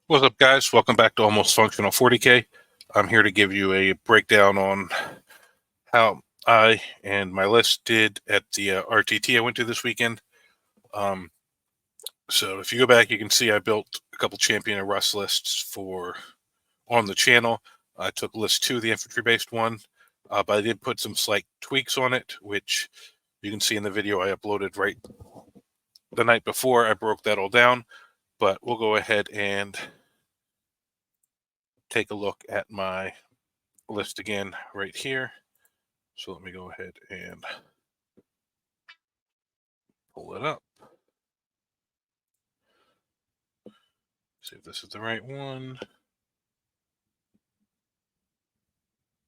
What's up, guys? Welcome back to Almost Functional 40K. I'm here to give you a breakdown on how I and my list did at the RTT I went to this weekend. Um, so if you go back, you can see I built a couple Champion and Rust lists for on the channel. I took list 2, the infantry-based one, but I did put some slight tweaks on it, which you can see in the video I uploaded right the night before. I broke that all down, but we'll go ahead and take a look at my list again right here. So let me go ahead and pull it up. See if this is the right one.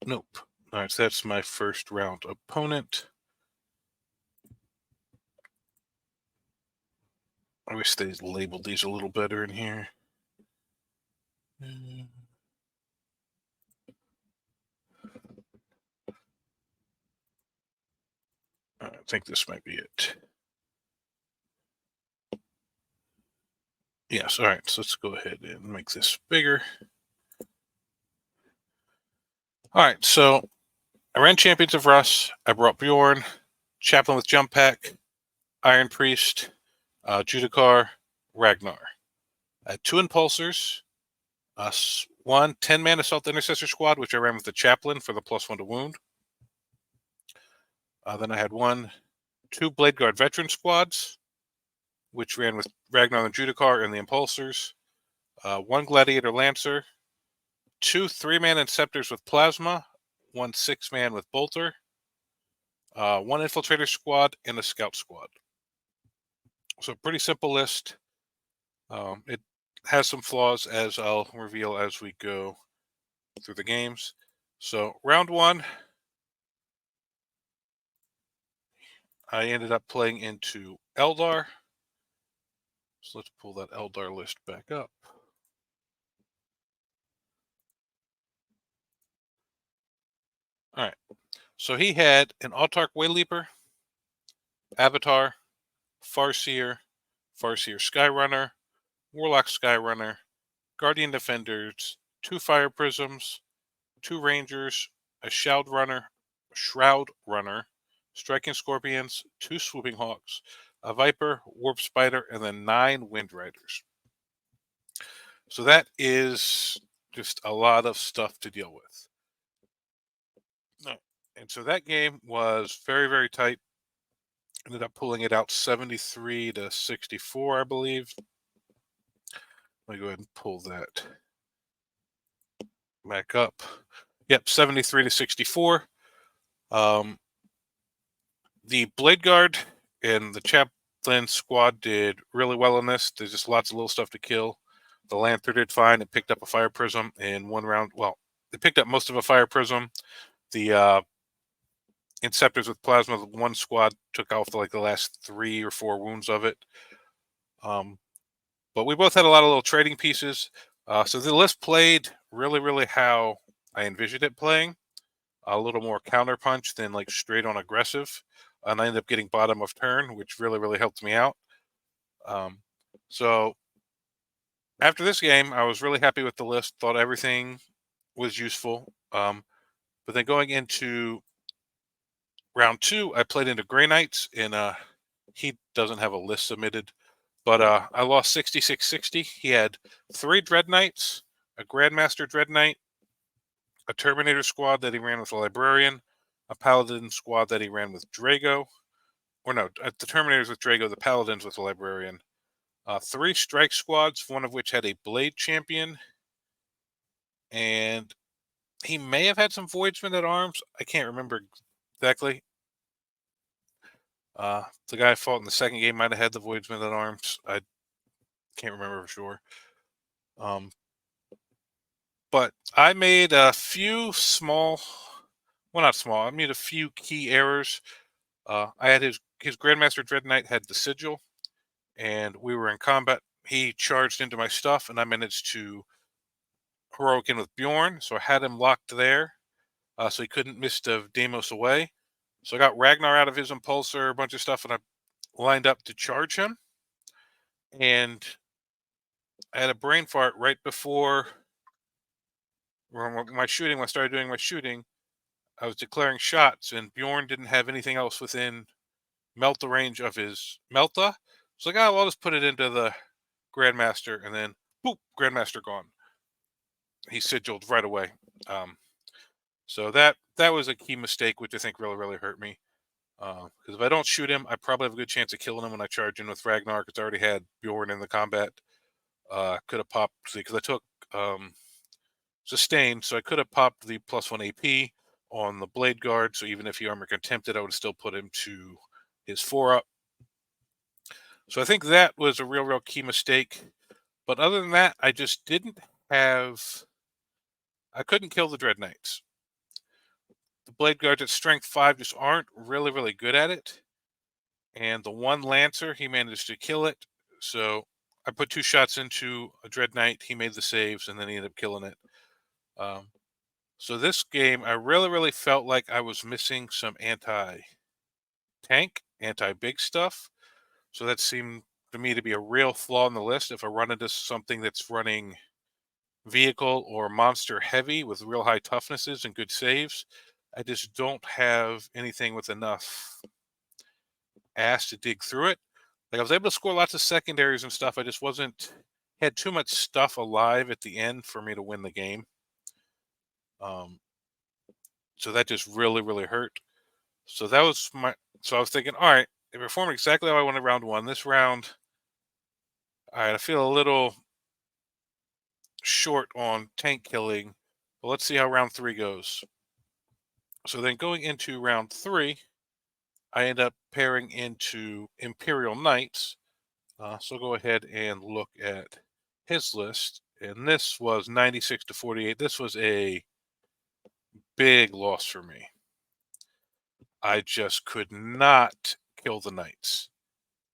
Nope. All right, so that's my first round opponent. I wish they labeled these a little better in here. I think this might be it. Yes, all right, so let's go ahead and make this bigger. All right, so I ran Champions of Rust. I brought Bjorn, Chaplain with Jump Pack, Iron Priest, Judicar, Ragnar. I had 2 Impulsors, one 10-man Assault Intercessor Squad, which I ran with the Chaplain for the +1 to wound. Then I had 2 Blade Guard Veteran Squads, which ran with Ragnar and Judicar and the Impulsors. 1 Gladiator Lancer, 2 3-man Inceptors with Plasma, 1 6-man with Bolter, 1 Infiltrator Squad, and a Scout Squad. So pretty simple list. It has some flaws, as I'll reveal as we go through the games. So round 1, I ended up playing into Eldar. So let's pull that Eldar list back up. All right. So he had an Autarch Wayleaper, Avatar, Farseer, Farseer Skyrunner, Warlock Skyrunner, Guardian Defenders, 2 Fire Prisms, 2 Rangers, a Shroud Runner, Striking Scorpions, 2 Swooping Hawks, a Viper, Warp Spider, and then 9 Wind Riders. So that is just a lot of stuff to deal with. And so that game was very, very tight. Ended up pulling it out 73 to 64, I believe. Let me go ahead and pull that back up. Yep, 73 to 64. The Blade Guard and the Chaplain squad did really well in this. There's just lots of little stuff to kill. The Lanther did fine. It picked up a Fire Prism in 1 round. Well, it picked up most of a Fire Prism. The Inceptors with Plasma, the 1 squad took off the last 3 or 4 wounds of it. But we both had a lot of little trading pieces. So the list played really, really how I envisioned it playing. A little more counterpunch than straight on aggressive. And I ended up getting bottom of turn, which really, really helped me out. So after this game, I was really happy with the list. Thought everything was useful. But then going into round 2, I played into Grey Knights, and he doesn't have a list submitted. But I lost 66-60. He had 3 Dread Knights, a Grandmaster Dread Knight, a Terminator squad that he ran with a Librarian, a Paladin squad that he ran with Drago. Or no, the Terminators with Drago, the Paladins with a Librarian. 3 Strike squads, one of which had a Blade Champion. And he may have had some Voidsmen at arms. I can't remember exactly. The guy I fought in the second game might have had the Voidsmen at arms. I can't remember for sure. But I made a few small, well, not small. I made a few key errors. I had his Grandmaster Dread Knight had the Sigil, and we were in combat. He charged into my stuff, and I managed to heroic in with Bjorn, so I had him locked there, so he couldn't miss the Deimos away. So I got Ragnar out of his Impulsor, a bunch of stuff, and I lined up to charge him. And I had a brain fart right before when I started doing my shooting. I was declaring shots, and Bjorn didn't have anything else within Melta range of his Melta. It's like, oh, well, I'll just put it into the Grandmaster, and then boop, Grandmaster gone. He sigiled right away. Um, so that was a key mistake, which I think really hurt me. Because if I don't shoot him, I probably have a good chance of killing him when I charge in with Ragnar. Because I already had Bjorn in the combat. Could have popped because I took sustain, so I could have popped the +1 AP on the blade guard. So even if he armor contempted, I would still put him to his 4-up. So I think that was a real key mistake. But other than that, I just didn't have. I couldn't kill the Dread Knights. The blade guards at strength 5 just aren't really good at it. And the one Lancer, he managed to kill it. So I put 2 shots into a Dread Knight. He made the saves, and then he ended up killing it. Um, so this game, I really felt like I was missing some anti-tank, anti-big stuff. So that seemed to me to be a real flaw in the list. If I run into something that's running vehicle or monster heavy with real high toughnesses and good saves, I just don't have anything with enough ass to dig through it. Like I was able to score lots of secondaries and stuff. I just wasn't had too much stuff alive at the end for me to win the game. So that just really hurt. So that was my. So I was thinking, all right, it performed exactly how I wanted round 1. This round, all right, I feel a little short on tank killing, but let's see how round 3 goes. So then going into round 3, I end up pairing into Imperial Knights. So go ahead and look at his list. And this was 96 to 48. This was a big loss for me. I just could not kill the Knights.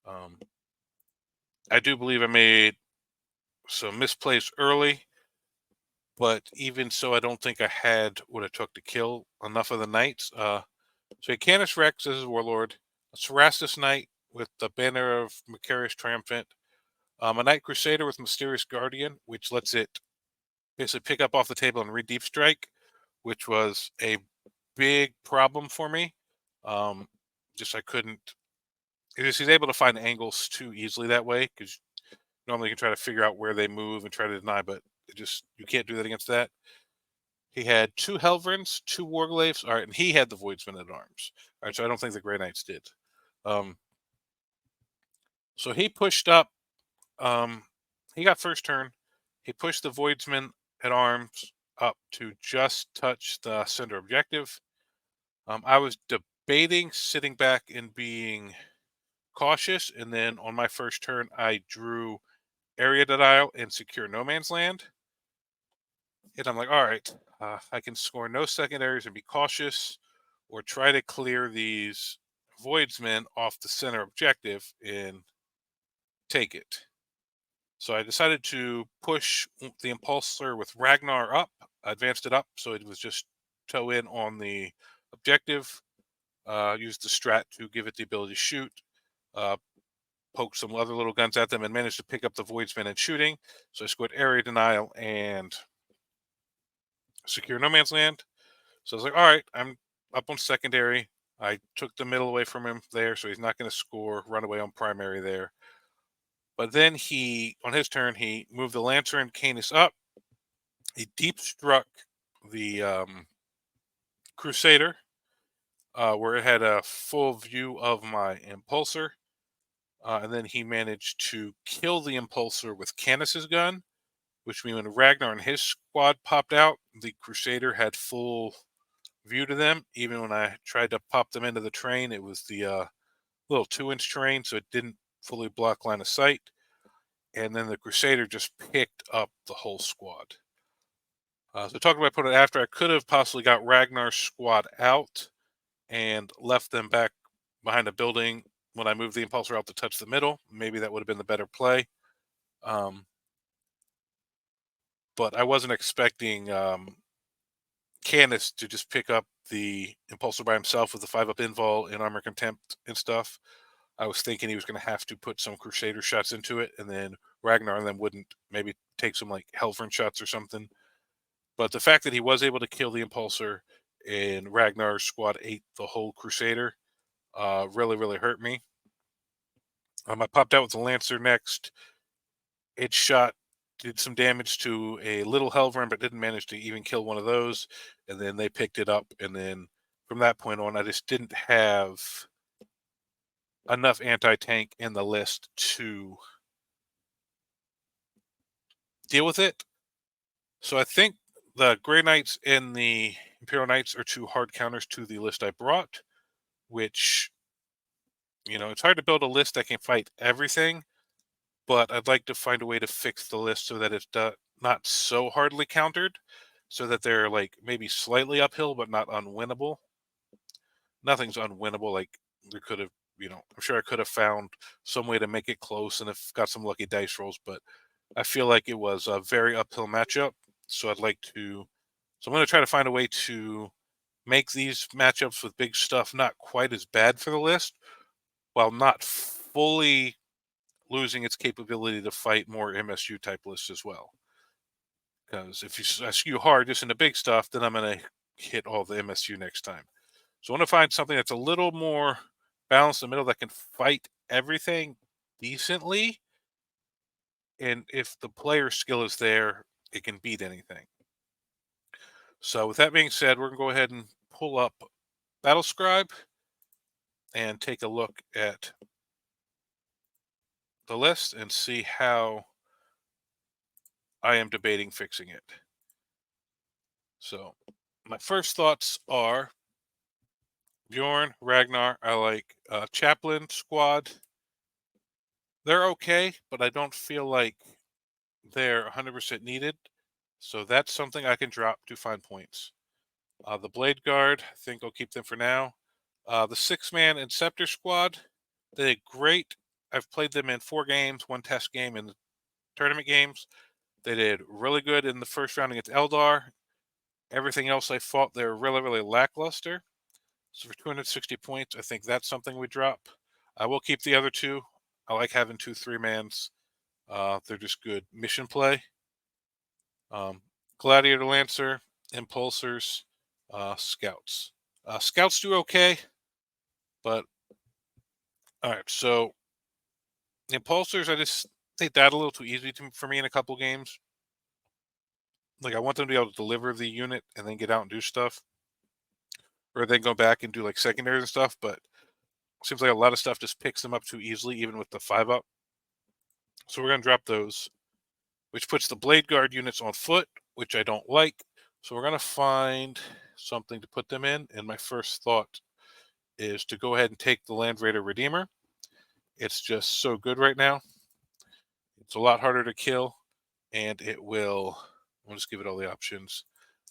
I do believe I made some misplays early, but even so, I don't think I had what it took to kill enough of the Knights. So Canis Rex as his warlord, a Cerastus Knight with the banner of Macarius Triumphant, a Knight Crusader with Mysterious Guardian, which lets it basically pick up off the table and read Deep Strike, which was a big problem for me. Just I couldn't. He's able to find angles too easily that way because normally you can try to figure out where they move and try to deny, but you can't do that against that. He had 2 Helverins, 2 Warglaves, all right, and he had the Voidsmen at arms. All right, so I don't think the Grey Knights did. So he pushed up. He got first turn. He pushed the Voidsmen at arms up to just touch the center objective. I was debating sitting back and being cautious, and then on my first turn, I drew Area Denial and Secure No Man's Land. And I'm like, all right, I can score no secondaries and be cautious, or try to clear these Voidsmen off the center objective and take it. So I decided to push the Impulsor with Ragnar up, advanced it up, so it was just toe in on the objective. Used the strat to give it the ability to shoot, poke some other little guns at them, and managed to pick up the Voidsmen and shooting. So I scored Area Denial and Secure No Man's Land. So I was like, all right, I'm up on secondary. I took the middle away from him there, so he's not going to score runaway on primary there. But then on his turn, he moved the Lancer and Canis up. He deep struck the Crusader, where it had a full view of my Impulsor. And then he managed to kill the Impulsor with Canis's gun, which means when Ragnar and his squad popped out, the Crusader had full view to them. Even when I tried to pop them into the train, it was the little 2-inch terrain, so it didn't fully block line of sight. And then the Crusader just picked up the whole squad. So talking about putting it after, I could have possibly got Ragnar's squad out and left them back behind a building when I moved the Impulsor out to touch the middle. Maybe that would have been the better play. But I wasn't expecting Canis to just pick up the Impulsor by himself with the 5-up invul and armor contempt and stuff. I was thinking he was going to have to put some Crusader shots into it and then Ragnar and them wouldn't maybe take some like Helvern shots or something. But the fact that he was able to kill the Impulsor and Ragnar's squad ate the whole Crusader really, really hurt me. I popped out with the Lancer next. It did some damage to a little Helvern, but didn't manage to even kill one of those. And then they picked it up. And then from that point on, I just didn't have enough anti-tank in the list to deal with it. So I think the Grey Knights and the Imperial Knights are two hard counters to the list I brought, which, it's hard to build a list that can fight everything, but I'd like to find a way to fix the list so that it's not so hardly countered, so that they're like maybe slightly uphill, but not unwinnable. Nothing's unwinnable. Like there could have, I'm sure I could have found some way to make it close and have got some lucky dice rolls, but I feel like it was a very uphill matchup. So I'm going to try to find a way to make these matchups with big stuff not quite as bad for the list, while not fully losing its capability to fight more MSU type lists as well. Because if I skew hard just in the big stuff, then I'm going to hit all the MSU next time. So I want to find something that's a little more balanced in the middle that can fight everything decently. And if the player skill is there, it can beat anything. So with that being said, we're going to go ahead and pull up Battlescribe and take a look at the list and see how I am debating fixing it. So my first thoughts are Bjorn, Ragnar. I like Chaplain Squad. They're okay, but I don't feel like they're 100% needed. So that's something I can drop to find points. The Blade Guard, I think I'll keep them for now. The 6-man and Scepter Squad, they did great. I've played them in 4 games, 1 test game, and the tournament games. They did really good in the first round against Eldar. Everything else I fought, they're really, really lackluster. So for 260 points, I think that's something we drop. I will keep the other 2. I like having 2 3-mans. They're just good mission play. Gladiator Lancer, Impulsors, Scouts. Scouts do okay, but all right. So Impulsors, I just think that a little too easy for me in a couple games. Like I want them to be able to deliver the unit and then get out and do stuff, or then go back and do like secondaries and stuff. But it seems like a lot of stuff just picks them up too easily, even with the 5-up. So we're gonna drop those, which puts the Blade Guard units on foot, which I don't like. So we're gonna find something to put them in. And my first thought is to go ahead and take the Land Raider Redeemer. It's just so good right now. It's a lot harder to kill, and I'll just give it all the options.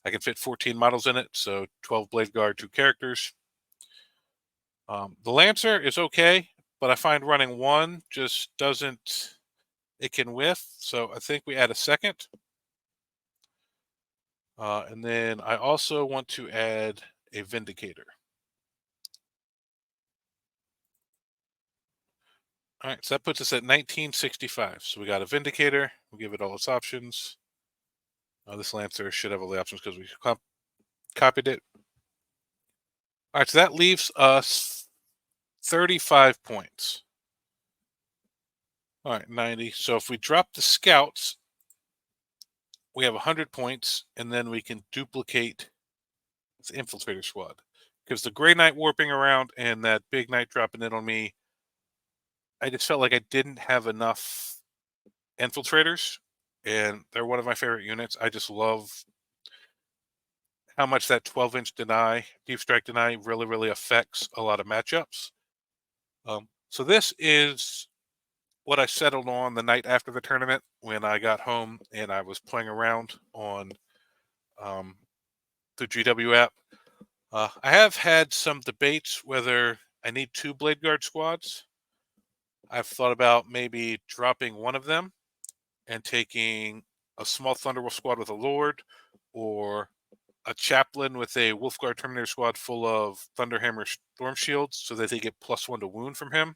I can fit 14 models in it, so 12 Blade Guard, 2 characters. The Lancer is okay, but I find running 1 just doesn't, it can whiff, so I think we add a second. And then I also want to add a Vindicator. All right, so that puts us at 1965. So we got a Vindicator. We'll give it all its options. This Lancer should have all the options because we copied it. All right, so that leaves us 35 points. All right, 90. So if we drop the Scouts, we have 100 points, and then we can duplicate the Infiltrator Squad. Because the Grey Knight warping around and that big Knight dropping in on me, I just felt like I didn't have enough Infiltrators, and they're one of my favorite units. I just love how much that 12-inch deep strike deny really, really affects a lot of matchups. So this is what I settled on the night after the tournament when I got home and I was playing around on the GW app. I have had some debates whether I need 2 Blade Guard squads. I've thought about maybe dropping one of them and taking a small Thunderwolf squad with a Lord, or a Chaplain with a Wolfguard Terminator squad full of Thunderhammer Storm Shields so that they get +1 to wound from him.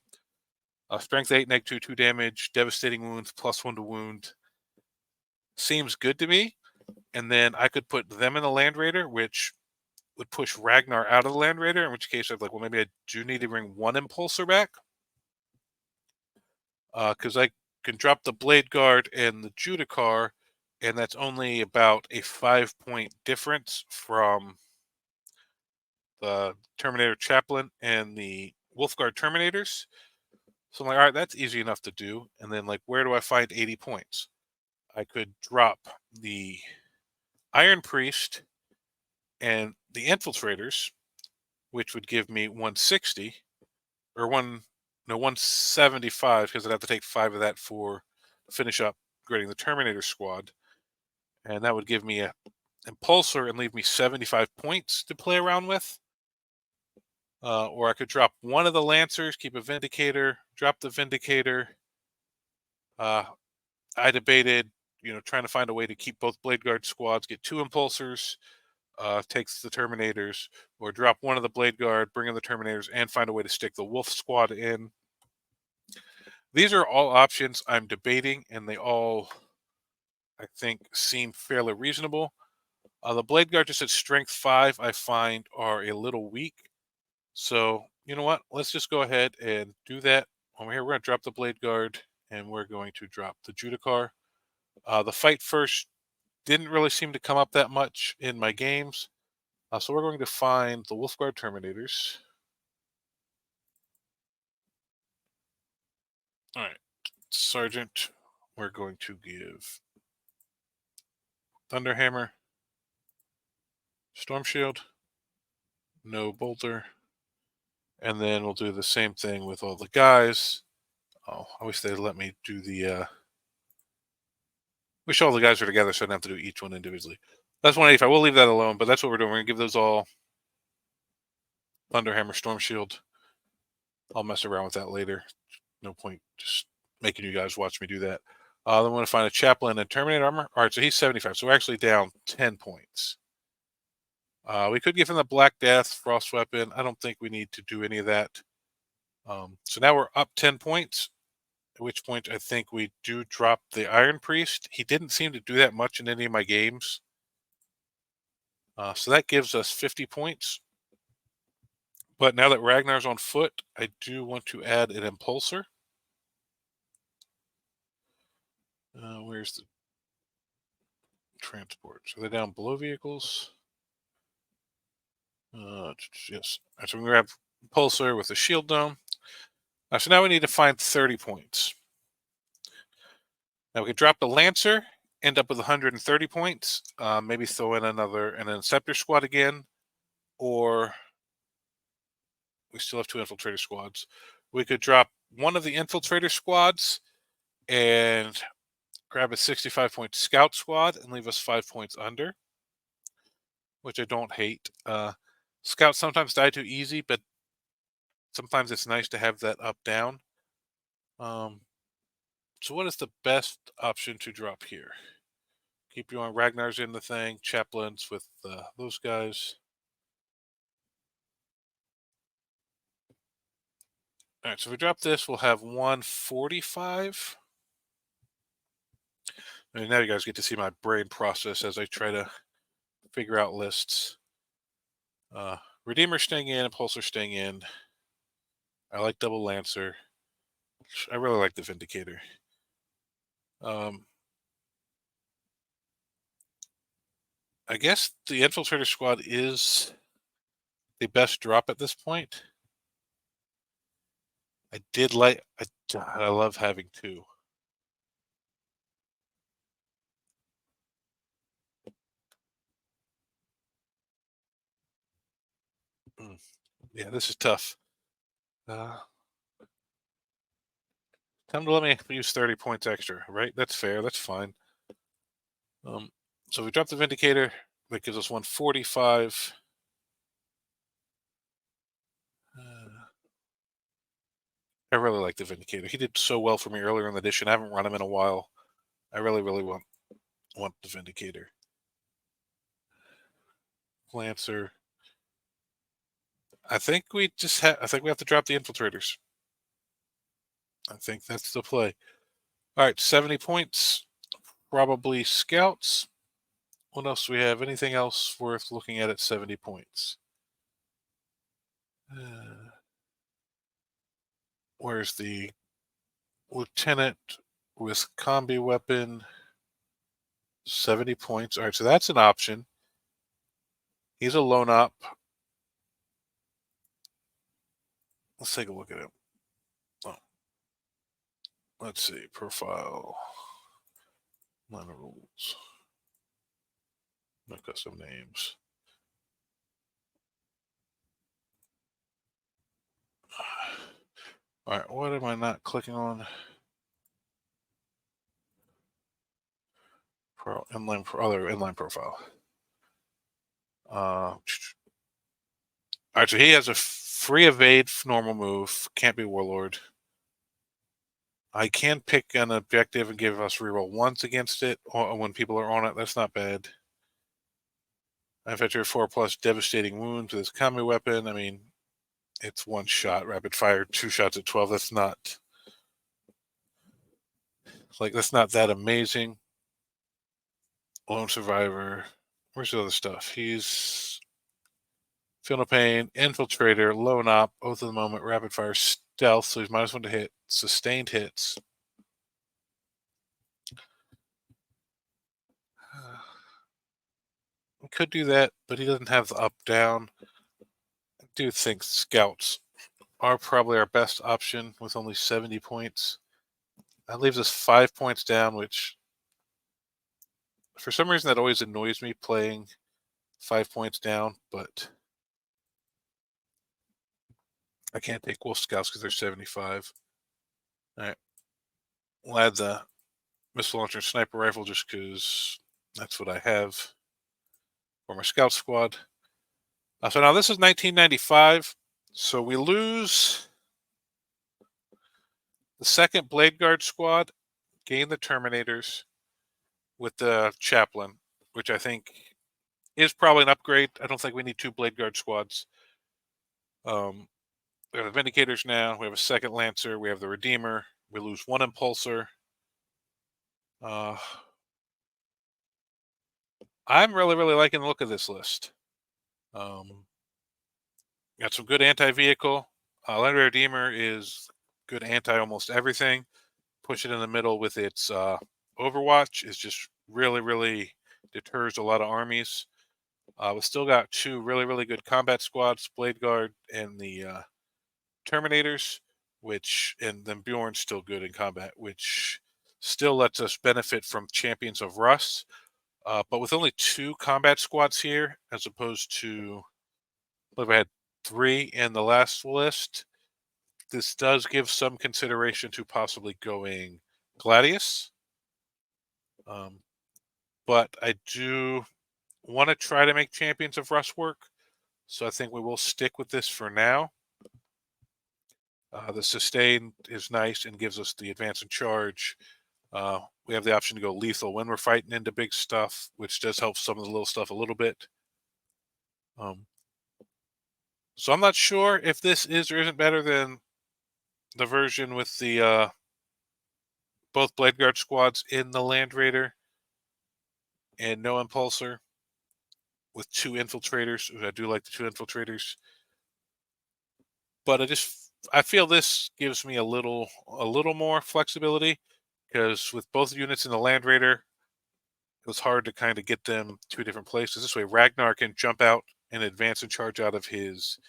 Strength 8, -2, 2 damage, devastating wounds, +1 to wound. Seems good to me. And then I could put them in the Land Raider, which would push Ragnar out of the Land Raider, in which case I'd like, well, maybe I do need to bring one Impulsor back. Because I can drop the Blade Guard and the Judicar, and that's only about a 5-point difference from the Terminator Chaplain and the Wolfguard Terminators. So I'm like, all right, that's easy enough to do. And then, like, where do I find 80 points? I could drop the Iron Priest and the Infiltrators, which would give me 160 or 175, because I'd have to take 5 of that for finish up grading the Terminator squad, and that would give me a Impulsor and leave me 75 points to play around with. Or I could drop one of the Lancers, keep a Vindicator, drop the Vindicator. I debated, trying to find a way to keep both Blade Guard squads, get 2 Impulsors, takes the Terminators, or drop one of the Blade Guard, bring in the Terminators, and find a way to stick the Wolf squad in. These are all options I'm debating, and they all, I think, seem fairly reasonable. The Blade Guard just at Strength 5, I find, are a little weak. So, you know what? Let's just go ahead and do that. Over here, we're going to drop the Blade Guard, and we're going to drop the Judicar. The Fight First didn't really seem to come up that much in my games. So we're going to find the Wolfguard Terminators. All right, Sergeant, we're going to give Thunderhammer, Storm Shield, no Bolter, and then we'll do the same thing with all the guys. Oh, I wish they'd let me do the. Wish all the guys were together so I don't have to do each one individually. That's 185. We'll leave that alone, but that's what we're doing. We're going to give those all Thunderhammer, Storm Shield. I'll mess around with that later. No point just making you guys watch me do that. Then we're going to find a Chaplain and Terminator armor. All right, so he's 75. So we're actually down 10 points. We could give him the Black Death, Frost Weapon. I don't think we need to do any of that. So now we're up 10 points, at which point I think we do drop the Iron Priest. He didn't seem to do that much in any of my games. So that gives us 50 points. But now that Ragnar's on foot, I do want to add an Impulsor. Where's the transport? So they're down below vehicles. Yes. Right, so we're going to grab Impulsor with a Shield Dome. So now we need to find 30 points. Now we can drop the Lancer, end up with 130 points. Maybe throw in an Inceptor squad again, or we still have 2 Infiltrator squads. We could drop one of the Infiltrator squads and grab a 65-point Scout squad and leave us 5 points under, which I don't hate. Scouts sometimes die too easy, but sometimes it's nice to have that up-down. So what is the best option to drop here? Keep you on Ragnar's in the thing, Chaplains with those guys. All right, so if we drop this, we'll have 145. And now you guys get to see my brain process as I try to figure out lists. Redeemer staying in, Impulsor staying in. I like Double Lancer. I really like the Vindicator. I guess the Infiltrator squad is the best drop at this point. I love having 2. Yeah, this is tough. Time to let me use 30 points extra, right? That's fair. That's fine. So we drop the Vindicator. That gives us 145. I really like the Vindicator. He did so well for me earlier in the edition. I haven't run him in a while. I really, really want the Vindicator. Lancer. I think we have to drop the Infiltrators. I think that's the play. All right, 70 points. Probably scouts. What else do we have? Anything else worth looking at 70 points? Where's the lieutenant with combi weapon? 70 points. All right, so that's an option. He's a lone op. Let's take a look at him. Oh, let's see. Profile. Line of rules. No custom names. All right, what am I not clicking on? For other inline profile. All right, so he has a free evade normal move. Can't be warlord. I can pick an objective and give us reroll once against it when people are on it. That's not bad. I've had your 4+ devastating wounds with his combi weapon. I mean, it's one shot, rapid fire, 2 shots at 12. That's not that amazing. Lone survivor. Where's the other stuff? He's feel no pain, infiltrator, lone op, oath of the moment, rapid fire, stealth. So he's -1 to hit, sustained hits. We could do that, but he doesn't have the up down. I do think scouts are probably our best option with only 70 points. That leaves us 5 points down, which for some reason that always annoys me playing 5 points down, but I can't take wolf scouts because they're 75. All right. We'll add the missile launcher and sniper rifle just because that's what I have for my scout squad. So now this is 1995. So we lose the second Blade Guard squad, gain the Terminators with the Chaplain, which I think is probably an upgrade. I don't think we need 2 Blade Guard squads. We have the Vindicators now. We have a second Lancer. We have the Redeemer. We lose 1 Impulsor. I'm really, really liking the look of this list. Got some good anti-vehicle. Land Redeemer is good anti almost everything. Push it in the middle with its Overwatch is just really, really deters a lot of armies. We still got 2 really, really good combat squads, Blade Guard and the Terminators, and then Bjorn's still good in combat, which still lets us benefit from Champions of Russ. But with only 2 combat squads here, as opposed to, I believe I had 3 in the last list, this does give some consideration to possibly going Gladius. But I do want to try to make Champions of Russ work, so I think we will stick with this for now. The sustain is nice and gives us the advance and charge. We have the option to go lethal when we're fighting into big stuff, which does help some of the little stuff a little bit. So I'm not sure if this is or isn't better than the version with the both Blade Guard squads in the Land Raider and no Impulsor with 2 infiltrators. I do like the 2 infiltrators, but I feel this gives me a little more flexibility, because with both units in the Land Raider, it was hard to kind of get them to different places. This way, Ragnar can jump out and advance and charge out of his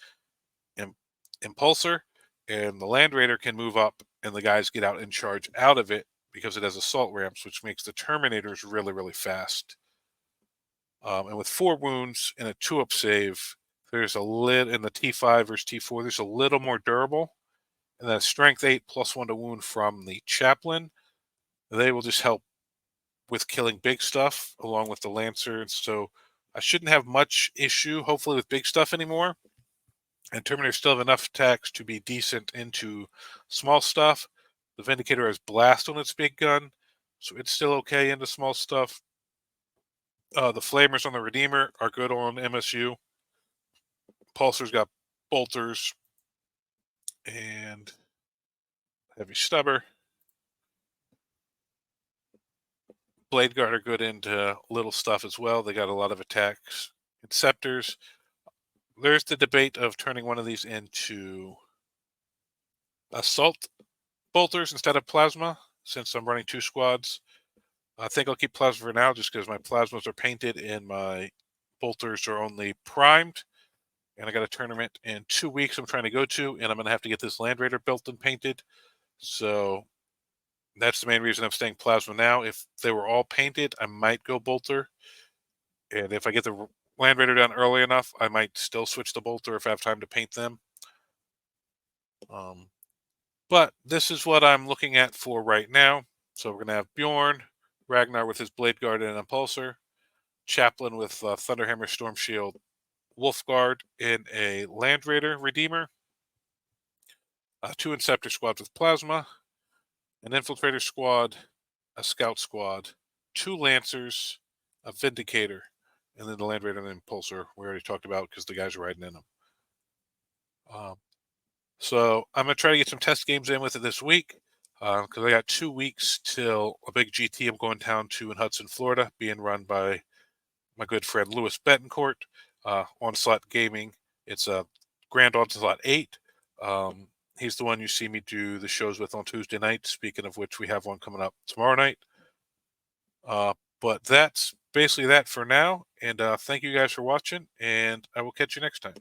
Impulsor, and the Land Raider can move up and the guys get out and charge out of it because it has assault ramps, which makes the Terminators really, really fast. And with 4 wounds and a 2-up save, there's a lit in the T5 versus T4. There's a little more durable, and then strength 8 +1 to wound from the Chaplain. They will just help with killing big stuff along with the Lancer, and so I shouldn't have much issue, hopefully, with big stuff anymore. And Terminator still have enough attacks to be decent into small stuff. The Vindicator has blast on its big gun, so it's still okay into small stuff. The Flamers on the Redeemer are good on MSU. Pulsar's got bolters, and heavy stubber. Blade guard are good into little stuff as well. They got a lot of attacks. Inceptors. There's the debate of turning one of these into assault bolters instead of plasma, since I'm running 2 squads. I think I'll keep plasma for now just because my plasmas are painted and my bolters are only primed. And I got a tournament in 2 weeks I'm trying to go to, and I'm going to have to get this Land Raider built and painted. So that's the main reason I'm staying plasma now. If they were all painted, I might go bolter. And if I get the Land Raider done early enough, I might still switch to bolter if I have time to paint them. But this is what I'm looking at for right now. So we're going to have Bjorn, Ragnar with his Blade Guard and Impulsor, Chaplain with Thunderhammer, Storm Shield, Wolfguard in a Land Raider Redeemer, 2 Inceptor squads with Plasma, an Infiltrator squad, a Scout squad, 2 Lancers, a Vindicator, and then the Land Raider and the Impulsor we already talked about because the guys are riding in them. So I'm going to try to get some test games in with it this week because I got 2 weeks till a big GT I'm going down to in Hudson, Florida, being run by my good friend Louis Betancourt, Onslaught Gaming. It's a Grand Onslaught 8. He's the one you see me do the shows with on Tuesday night, speaking of which we have one coming up tomorrow night. But that's basically that for now, and thank you guys for watching, and I will catch you next time.